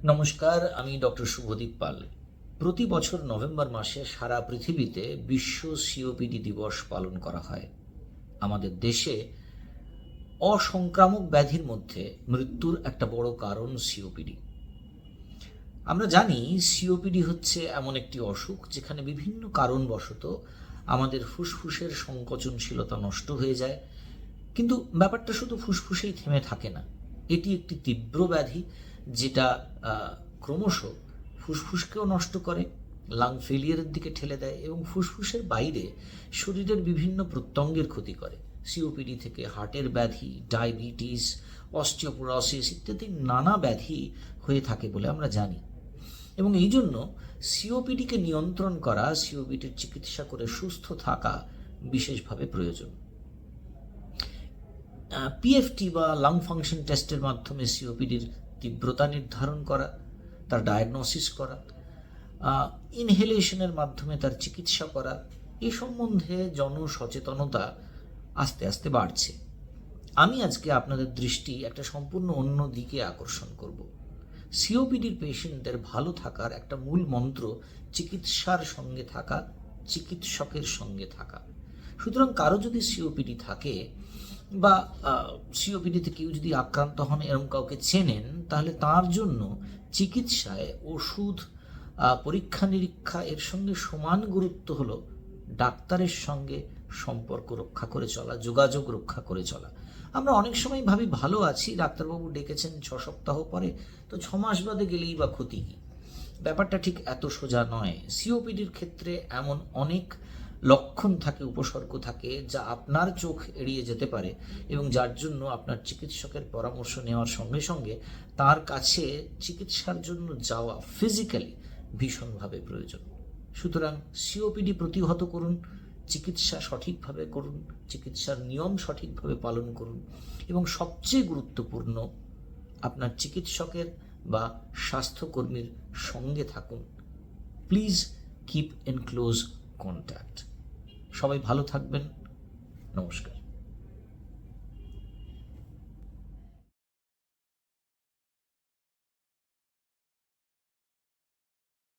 নমস্কার, আমি ডক্টর শুভদীপ পাল। প্রতি বছর নভেম্বর মাসে সারা পৃথিবীতে বিশ্ব সিওপিডি দিবস পালন করা হয়। আমাদের দেশে অসংক্রামক ব্যাধির মধ্যে মৃত্যুর একটা বড় কারণ সিওপিডি। আমরা জানি সিওপিডি হচ্ছে এমন একটি অসুখ যেখানে বিভিন্ন কারণবশত আমাদের ফুসফুসের সংকোচনশীলতা নষ্ট হয়ে যায়। কিন্তু ব্যাপারটা শুধু ফুসফুসেই থেমে থাকে না, এটি একটি তীব্র ব্যাধি যেটা ক্রমশ ফুসফুসকেও নষ্ট করে, লাং ফেলিয়ারের দিকে ঠেলে দেয় এবং ফুসফুসের বাইরে শরীরের বিভিন্ন প্রত্যঙ্গের ক্ষতি করে। সিওপিডি থেকে হার্টের ব্যাধি, ডায়াবেটিস, অস্টিওপোরোসিস ইত্যাদি নানা ব্যাধি হয়ে থাকে বলে আমরা জানি। এবং এই জন্য সিওপিডিকে নিয়ন্ত্রণ করা, সিওপিডির চিকিৎসা করে সুস্থ থাকা বিশেষভাবে প্রয়োজন। পিএফটি বা লাং ফাংশন টেস্টের মাধ্যমে সিওপিডির তীব্রতা নির্ধারণ করা, তার ডায়াগনোসিস করা, ইনহেলেশনের মাধ্যমে তার চিকিৎসা করা, এ সম্বন্ধে জনসচেতনতা আস্তে আস্তে বাড়ছে। আমি আজকে আপনাদের দৃষ্টি একটা সম্পূর্ণ অন্য দিকে আকর্ষণ করব। সিওপিডির পেশেন্টদের ভালো থাকার একটা মূল মন্ত্র চিকিৎসার সঙ্গে থাকা, চিকিৎসকের সঙ্গে থাকা। সুতরাং কারো যদি সিওপিডি থাকে বা সিওপিডিতে কেউ যদি আক্রান্ত হন, এরকম কাউকে চেনেন, তাহলে তার জন্য চিকিৎসায় ওষুধ, পরীক্ষা নিরীক্ষা এর সঙ্গে সমান গুরুত্ব হলো ডাক্তারের সঙ্গে সম্পর্ক রক্ষা করে চলা, যোগাযোগ রক্ষা করে চলা। আমরা অনেক সময় ভাবি ভালো আছি, ডাক্তারবাবু ডেকেছেন 6 সপ্তাহ পরে, তো 6 মাস বাদে গেলেই বা ক্ষতি কী? ব্যাপারটা ঠিক এত সোজা নয়। সিওপিডির ক্ষেত্রে এমন অনেক লক্ষণ থাকে, উপসর্গ থাকে, যা আপনার চোখ এড়িয়ে যেতে পারে এবং যার জন্য আপনার চিকিৎসকের পরামর্শ নেওয়ার সঙ্গে সঙ্গে তার কাছে চিকিৎসার জন্য যাওয়া ফিজিক্যালি ভীষণভাবে প্রয়োজন। সুতরাং সিওপিডি প্রতিহত করুন, চিকিৎসা সঠিকভাবে করুন, চিকিৎসার নিয়ম সঠিকভাবে পালন করুন এবং সবচেয়ে গুরুত্বপূর্ণ, আপনার চিকিৎসকের বা স্বাস্থ্যকর্মীর সঙ্গে থাকুন। Please keep in close contact. সবাই ভালো থাকবেন। নমস্কার।